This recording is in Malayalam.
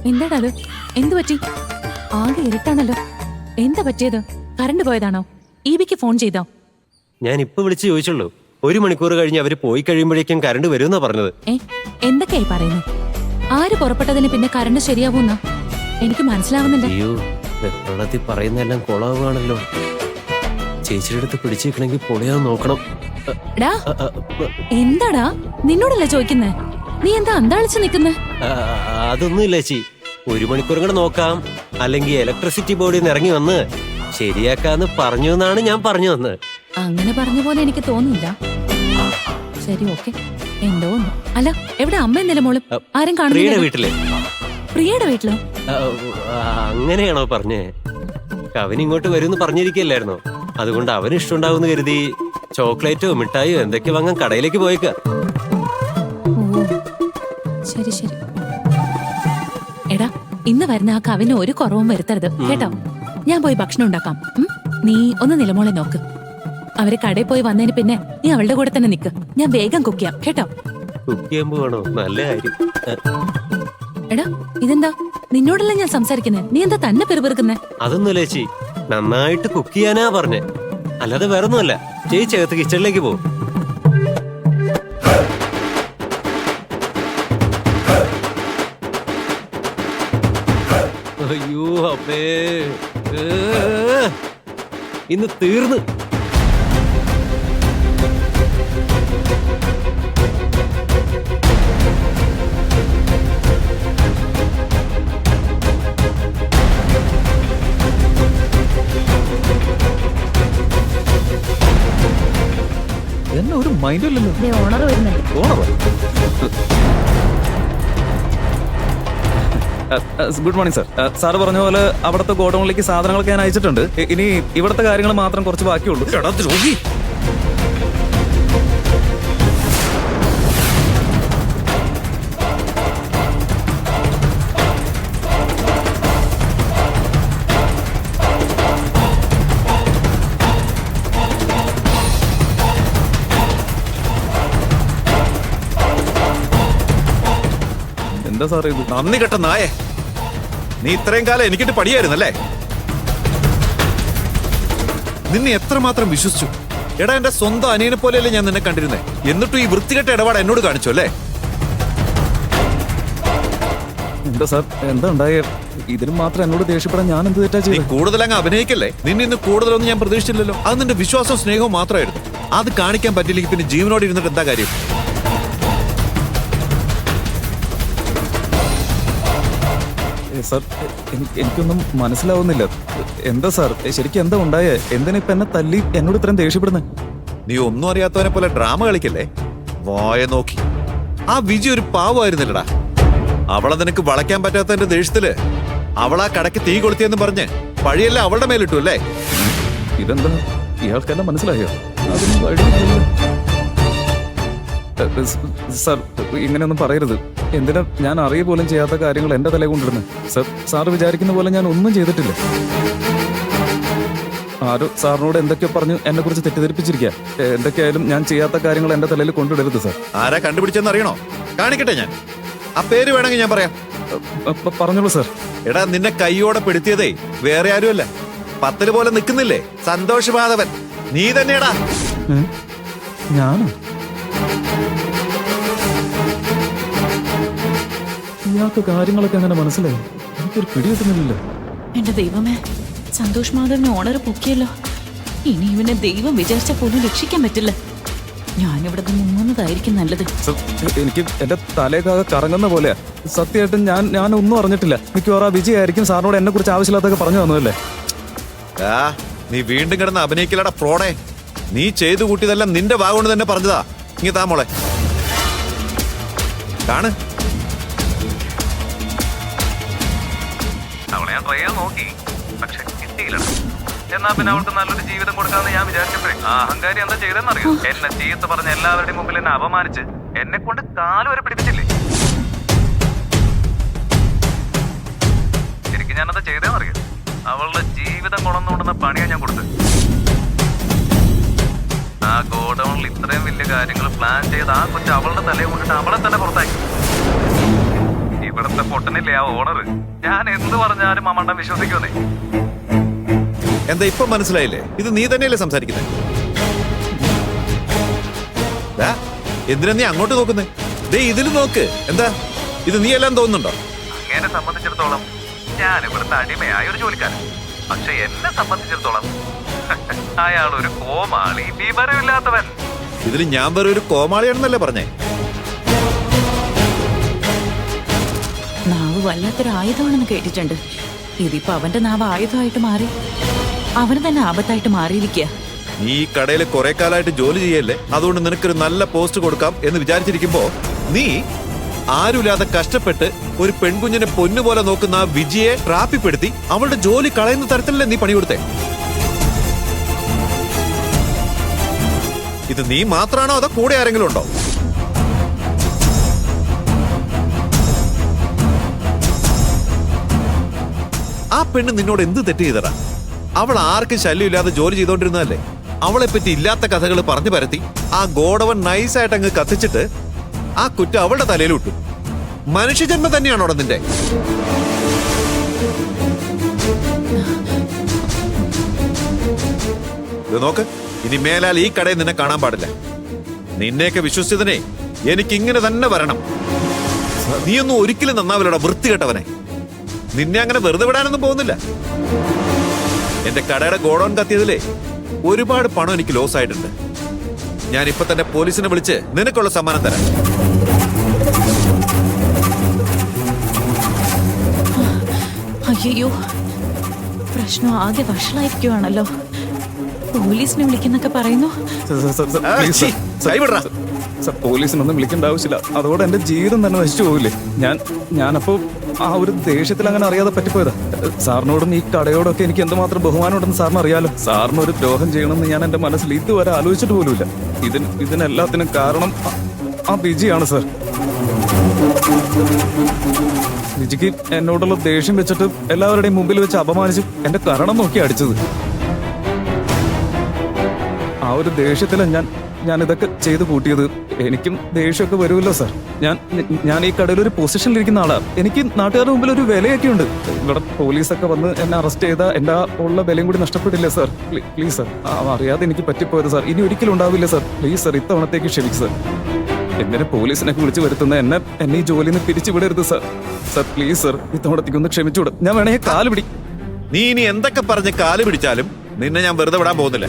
എന്താടാ അത്? എന്തു പറ്റി? ആകെ ഇരുട്ടാണല്ലോ. എന്താ പറ്റിയത്? കറണ്ട് പോയതാണോ? ഈബിക്ക് ഫോൺ ചെയ്തോ? ഞാൻ ഇപ്പൊ വിളിച്ച് ചോദിച്ചുള്ളൂ. 1 മണിക്കൂർ കഴിഞ്ഞ് അവര് പോയി കഴിയുമ്പോഴേക്കും കറണ്ട് വരുമെന്നാ പറഞ്ഞത്. എന്തൊക്കെയായി പറയുന്നു? ആര് പുറപ്പെട്ടതിന് പിന്നെ കറണ്ട് ശരിയാവൂന്ന എനിക്ക് മനസ്സിലാവുന്നില്ല. അയ്യോ, വെള്ളത്തിൽ പറയുന്നതെല്ലാം കുളമാണല്ലോ. ചേച്ചിയുടെ അടുത്ത് പിടിച്ചേക്കണമെങ്കിൽ പൊളിയാൻ നോക്കണം. എന്താടാ? നിന്നോടല്ലേ ചോദിക്കുന്നേ? നീ എന്താ അന്താളിച്ച് നിക്കുന്നേ? അതൊന്നുമില്ല ചേച്ചി. 1 മണിക്കൂർ കൂടെ നോക്കാം, അല്ലെങ്കിൽ ഇലക്ട്രിസിറ്റി ബോർഡിൽ നിന്ന് ഇറങ്ങി വന്ന് ശരിയാക്കാന്ന് പറഞ്ഞു എന്നാണ് ഞാൻ പറഞ്ഞു വന്നത്. അങ്ങനെ പറഞ്ഞ പോലെ എനിക്ക് തോന്നിയില്ല. ശരി, ഓക്കെ. എന്തോ അല്ല, എവിടെ അമ്മ എന്നല്ലേ മോളും? ആരും കാണുന്നില്ല. വീട്ടിലെ പ്രിയയുടെ വീട്ടിലോ? അങ്ങനെയാണോ പറഞ്ഞേ? അവൻ ഇങ്ങോട്ട് വരുമെന്ന് പറഞ്ഞിരിക്കല്ലായിരുന്നോ? അതുകൊണ്ട് അവന് ഇഷ്ടമുണ്ടാവുമെന്ന് കരുതി ചോക്ലേറ്റോ മിഠായിയോ എന്തൊക്കെ വാങ്ങാൻ കടയിലേക്ക് പോയേക്ക. ശരി ശരി. എടാ, ഇന്ന് വരുന്ന ആ കവിന് ഒരു കുറവും വരുത്തരുത് കേട്ടോ. ഞാൻ പോയി ഭക്ഷണം ഉണ്ടാക്കാം. നീ ഒന്ന് നിലമോളെ നോക്ക്. അവര് കടയിൽ പോയി വന്നതിന് പിന്നെ നീ അവളുടെ കൂടെ തന്നെ നിക്ക്. ഞാൻ വേഗം കുക്ക് ചെയ്യാം കേട്ടോ. കുക്ക് ചെയ്യാൻ പോവാണോ? നല്ല കാര്യം. എടാ, ഇതെന്താ നിന്നോടല്ല ഞാൻ സംസാരിക്കുന്നേ? നീ എന്താ തന്നെ പെറുപെറുക്കുന്നേ? അതൊന്നുമല്ല ചേച്ചി, നന്നായിട്ട് കുക്ക് ചെയ്യാനാ പറഞ്ഞേ, അല്ലാതെ വേറെ ഒന്നുമല്ല. ചേച്ചി അകത്ത് കിച്ചണിലേക്ക് പോകും. അയ്യോ അമ്മേ, ഇന്ന് തീർന്ന്. എന്നെ ഒരു മൈൻഡും ഇല്ലല്ലോ. ഓണർ വരുന്നുണ്ട്. Good morning sir. സാറ് പറഞ്ഞ പോലെ അവിടുത്തെ ഗോഡൌണിലേക്ക് സാധനങ്ങളൊക്കെ ഞാൻ അയച്ചിട്ടുണ്ട്. ഇനി ഇവിടുത്തെ കാര്യങ്ങൾ മാത്രം കുറച്ച് ബാക്കിയുള്ളൂ. എന്താ സാറേ ഇത്? നന്ദി കെട്ട നായേ, നീ ഇത്രയും കാലം എനിക്കിട്ട് പടിയായിരുന്നല്ലേ? നിന്നെ എത്രമാത്രം വിശ്വസിച്ചു. എടാ, എന്റെ സ്വന്തം അനിയനെ പോലെയല്ലേ ഞാൻ നിന്നെ കണ്ടിരുന്നേ. എന്നിട്ടും ഈ വൃത്തികെട്ട ഇടപാട് എന്നോട് കാണിച്ചു അല്ലേ? എന്താ സാർ, എന്താ ഉണ്ടായേ? ഇതിന് മാത്രം എന്നോട് ദേഷ്യപ്പെടാൻ ഞാൻ എന്ത് തെറ്റാ നീ ചെയ്തത്? കൂടുതലങ്ങ് അഭിനയിക്കല്ലേ. നിന്നെ ഇന്ന് കൂടുതലൊന്നും ഞാൻ പ്രതീക്ഷിച്ചില്ലല്ലോ. അത് നിന്റെ വിശ്വാസവും സ്നേഹവും മാത്രമായിരുന്നു. അത് കാണിക്കാൻ പറ്റില്ലെങ്കിൽ പിന്നെ ജീവനോട് ഇരുന്നിട്ട് എന്താ കാര്യം? സാർ, എനിക്കൊന്നും മനസ്സിലാവുന്നില്ല. എന്താ സാർ ശരിക്കും എന്താ ഉണ്ടായേ? എന്തിനാ ഇപ്പൊ എന്നെ തല്ലി എന്നോട് ഇത്രയും ദേഷ്യപ്പെടുന്നത്? നീ ഒന്നും അറിയാത്തവനെ പോലെ ഡ്രാമ കളിക്കല്ലേ. വായ നോക്കി. ആ വിജി ഒരു പാവമായിരുന്നില്ലടാ. അവളെ നിനക്ക് വളയ്ക്കാൻ പറ്റാത്തതിന്റെ ദേഷ്യത്തില് അവളാ കടക്ക് തീ കൊളുത്തിയെന്ന് പറഞ്ഞ് പഴിയെല്ലാം അവളുടെ മേലിട്ടു അല്ലേ? ഇതെന്താ, ഇയാൾക്കെല്ലാം മനസ്സിലായോ? അതിന് വഴിയില്ല. സാർ, ഇങ്ങനെയൊന്നും പറയരുത്. എന്തിനാ ഞാൻ അറിയ പോലും ചെയ്യാത്ത കാര്യങ്ങൾ എന്റെ തലയിൽ കൊണ്ടിരുന്നത്? സാർ വിചാരിക്കുന്ന പോലെ ഞാൻ ഒന്നും ചെയ്തിട്ടില്ല. ആരോ സാറിനോട് എന്തൊക്കെയോ പറഞ്ഞു എന്നെ കുറിച്ച് തെറ്റിദ്ധരിപ്പിച്ചിരിക്കുക. എന്തൊക്കെയായാലും ഞാൻ ചെയ്യാത്ത കാര്യങ്ങൾ എന്റെ തലയിൽ കൊണ്ടിടരുത് സാർ. ആരാ കണ്ടുപിടിച്ചെന്ന് അറിയണോ? കാണിക്കട്ടെ ഞാൻ. ആ പേര് വേണമെങ്കിൽ ഞാൻ പറയാം. പറഞ്ഞോളൂ സാർ. എടാ, നിന്നെ കൈയോടെ പെടുത്തിയതേ വേറെ ആരുമല്ല, 10 പോലെ നിൽക്കുന്നില്ലേ സന്തോഷ് മാധവൻ. നീ തന്നെയാടാ. ഞാനോ? ഇയാൾക്ക് കാര്യങ്ങളൊക്കെ അങ്ങനെ മനസ്സിലായി? എനിക്കൊരു പിടി കിട്ടുന്നില്ലല്ലോ. എന്റെ ദൈവമേ, സന്തോഷ് മാധവനെ ഓണർ പൊക്കിയല്ലോ. ഇനി ഇവനെ ദൈവം വിചാരിച്ച പോലും രക്ഷിക്കാൻ പറ്റില്ല. ഞാനിവിടെ മുങ്ങുന്നതായിരിക്കും നല്ലത്. എനിക്ക് എന്റെ തലയൊക്കെ കറങ്ങുന്ന പോലെയാ. സത്യമായിട്ടും ഞാൻ ഒന്നും അറിഞ്ഞിട്ടില്ല. മിക്കവാറും ആ വിജയായിരിക്കും സാറിനോട് എന്നെ കുറിച്ച് ആവശ്യമില്ലാത്തൊക്കെ പറഞ്ഞു തന്നതല്ലേ. നീ വീണ്ടും കിടന്ന് അഭിനയിക്കലടാ ഫ്രോഡേ. നീ ചെയ്തു കൂട്ടിയതെല്ലാം നിന്റെ ഭാഗം തന്നെ പറഞ്ഞതാ. ഇങ്ങ താ മോളെ, കാണ്. അവളെ ഞാൻ ട്രൈ ചെയ്ത് നോക്കി, പക്ഷെ കിട്ടിയില്ല. എന്നാ പിന്നെ അവൾക്ക് നല്ലൊരു ജീവിതം കൊടുക്കാമെന്ന് ഞാൻ വിചാരിച്ചപ്പോഴേ ആ അഹങ്കാരി എന്താ ചെയ്തെന്നറിയോ? എന്നെ ചീത്ത പറഞ്ഞ എല്ലാവരുടെയും മുമ്പിൽ എന്നെ അപമാനിച്ച് എന്നെ കൊണ്ട് കാല് വരെ പിടിപ്പിച്ചില്ലേ. ശരിക്കും ഞാനത് ചെയ്തേന്നറിയോ? അവളുടെ ജീവിതം കൊളന്നുകൊണ്ടുന്ന പണിയാണ് ഞാൻ കൊടുത്തത്. ആ ഗോഡൌണിൽ ഇത്രയും വലിയ കാര്യങ്ങൾ പ്ലാൻ ചെയ്ത് ആ കൊച്ചു അവളുടെ തലയെ കൊണ്ടിട്ട് അവളെ തന്നെ പുറത്താക്കി. ഇവിടത്തെ പൊട്ടനില്ലേ ആ ഓണർ, ഞാൻ എന്ത് പറഞ്ഞാലും ആ മണ്ടൻ വിശ്വസിക്കുന്നേ. എന്താ ഇപ്പൊ മനസ്സിലായില്ലേ? ഇത് നീ തന്നെയല്ലേ സംസാരിക്കുന്നത്? ദാ, എന്തിനാ നീ അങ്ങോട്ട് നോക്കുന്നേ? ദേ ഇതിൽ നോക്ക്. എന്താ ഇത് നീ എല്ലാം തോന്നുന്നുണ്ടോ? അങ്ങനെ സംബന്ധിച്ചിടത്തോളം ഞാൻ ഇവിടുത്തെ അടിമയായ ഒരു ജോലിക്കാരൻ. പക്ഷെ എന്നെ സംബന്ധിച്ചിടത്തോളം അയാൾ ഒരു കോമാളി, വിവരമില്ലാത്തവൻ. ഇതിൽ ഞാൻ വേറെ ഒരു കോമാളിയാണെന്നല്ലേ പറഞ്ഞേ? നാവ് വല്ലാത്തൊരു ആയുധമാണെന്ന് കേട്ടിട്ടുണ്ട്. ഇതിപ്പോ അവന്റെ നാവ് ആയുധമായിട്ട് മാറി, അവന് തന്നെ ആപത്തായിട്ട് മാറിയിരിക്കുക. നീ ഈ കടയിൽ കുറെ കാലമായിട്ട് ജോലി ചെയ്യല്ലേ, അതുകൊണ്ട് നിനക്കൊരു നല്ല പോസ്റ്റ് കൊടുക്കാം എന്ന് വിചാരിച്ചിരിക്കുമ്പോ നീ ആരുമില്ലാതെ കഷ്ടപ്പെട്ട് ഒരു പെൺകുഞ്ഞിനെ പൊന്നുപോലെ നോക്കുന്ന ആ വിജിയെ ട്രാപ്പിപ്പെടുത്തി അവളുടെ ജോലി കളയുന്ന തരത്തിലല്ലേ നീ പണി കൊടുത്തേ? ഇത് നീ മാത്രമാണോ അതോ കൂടെ ആരെങ്കിലും ഉണ്ടോ? ആ പെണ്ണ് നിന്നോട് എന്ത് തെറ്റ് ചെയ്തടാ? അവൾ ആർക്കും ശല്യമില്ലാതെ ജോലി ചെയ്തോണ്ടിരുന്നതല്ലേ? അവളെ പറ്റി ഇല്ലാത്ത കഥകൾ പറഞ്ഞു പരത്തി ആ ഗോഡവൻ നൈസായിട്ട് അങ്ങ് കത്തിച്ചിട്ട് ആ കുറ്റം അവളുടെ തലയിൽ വിട്ടു. മനുഷ്യജന്മം തന്നെയാണോ നിന്റെ? ഇത് നോക്ക്, ഇനി മേലാൽ ഈ കടയിൽ നിന്നെ കാണാൻ പാടില്ല. നിന്നെയൊക്കെ വിശ്വസിച്ചതിനെ എനിക്ക് ഇങ്ങനെ തന്നെ വരണം. നീയൊന്നും ഒരിക്കലും നന്നാവില്ലടാ വൃത്തികെട്ടവനെ. നിന്നെ അങ്ങനെ വെറുതെ വിടാനൊന്നും പോകുന്നില്ല. എന്റെ കടയുടെ ഗോഡൌൺ കത്തിയതിലേ ഒരുപാട് പണം എനിക്ക് ലോസ് ആയിട്ടുണ്ട്. ഞാൻ ഇപ്പൊ തന്നെ പോലീസിനെ വിളിച്ച് നിനക്കുള്ള സമ്മാനം തരാം. അയ്യോ, പ്രശ്നം ആകെ വഷളായിരിക്കുവാണല്ലോ. പോലീസിനെ വിളിക്കുന്നൊക്കെ പറയുന്നു. സർ, പോലീസിനൊന്നും വിളിക്കേണ്ട ആവശ്യമില്ല. അതോടെ എന്റെ ജീവിതം തന്നെ നശിച്ചു പോകില്ലേ? ഞാനപ്പോ ആ ഒരു ദേഷ്യത്തിൽ അങ്ങനെ അറിയാതെ പറ്റിപ്പോയതാ. സാറിനോടും ഈ കടയോടൊക്കെ എനിക്ക് എന്തുമാത്രം ബഹുമാനമുണ്ടെന്ന് സാറിന് അറിയാലോ. സാറിന് ഒരു ദ്രോഹം ചെയ്യണമെന്ന് ഞാൻ എന്റെ മനസ്സിൽ ഇതുവരെ ആലോചിച്ചിട്ട് പോലുമില്ല. ഇതിനെല്ലാത്തിനും കാരണം ആ വിജിയാണ് സർ. വിജിക്ക് എന്നോടുള്ള ദേഷ്യം വെച്ചിട്ട് എല്ലാവരുടെയും മുമ്പിൽ വെച്ച് അപമാനിച്ച് എന്റെ കരണം നോക്കി അടിച്ചത്. ആ ഒരു ദേഷ്യത്തിലാണ് ഞാൻ ഇതൊക്കെ ചെയ്ത് കൂട്ടിയത്. എനിക്കും ദേഷ്യമൊക്കെ വരുമല്ലോ സാർ. ഞാൻ ഈ കടയിൽ ഒരു പൊസിഷനിലിരിക്കുന്ന ആളാണ്. എനിക്ക് നാട്ടുകാരുടെ മുമ്പിൽ ഒരു വിലയൊക്കെ ഉണ്ട്. ഇവിടെ പോലീസൊക്കെ വന്ന് എന്നെ അറസ്റ്റ് ചെയ്താൽ എന്റെ ഉള്ള വിലയും കൂടി നഷ്ടപ്പെട്ടില്ലേ സാർ? പ്ലീസ് സാർ, അറിയാതെ എനിക്ക് പറ്റിപ്പോയത് സാർ. ഇനി ഒരിക്കലും ഉണ്ടാവില്ല സാർ. പ്ലീസ് സാർ, ഇത്തവണത്തേക്ക് ക്ഷമിക്കും സാർ. എന്തിനെ പോലീസിനൊക്കെ വിളിച്ചു വരുത്തുന്ന എന്നെ ഈ ജോലിയിൽ നിന്ന് പിരിച്ചുവിടരുത് സാർ. സാർ പ്ലീസ് സാർ, ഇത്തവണത്തേക്ക് ഒന്ന് ക്ഷമിച്ചുവിടും. ഞാൻ വേണമെങ്കിൽ കാല് പിടി. നീ ഇനി എന്തൊക്കെ പറഞ്ഞ് കാല് പിടിച്ചാലും നിന്നെ ഞാൻ വെറുതെ വിടാൻ പോകുന്നില്ല.